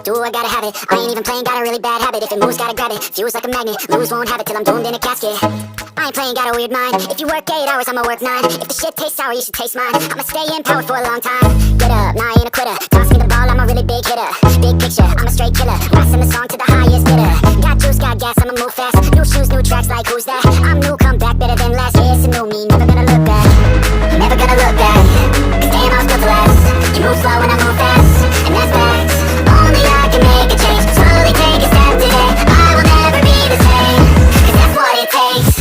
do, I gotta have it. I ain't even playing, got a really bad habit. If it moves, gotta grab it. Fuse like a magnet, lose, won't have it till I'm doomed in a casket. I ain't playing, got a weird mind. If you work 8 hours, I'ma work 9. If the shit tastes sour, you should taste mine. I'ma stay in power for a long time. Get up, nah, I ain't a quitter. Toss me the ball, I'm a really big hitter. Big picture, I'm a straight killer. Passing the song to the highest bidder. Got juice, got gas, I'ma move fast. New shoes, new tracks, like who's that? I'm new, come back better than last. Yeah, it's a new me, never gonna look back. Never gonna look back. Cause damn, I was built to last. You move slow and I move fast, and that's facts. Only I can make a change. Slowly take a step today. I will never be the same. Cause that's what it takes.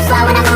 Slow when I'm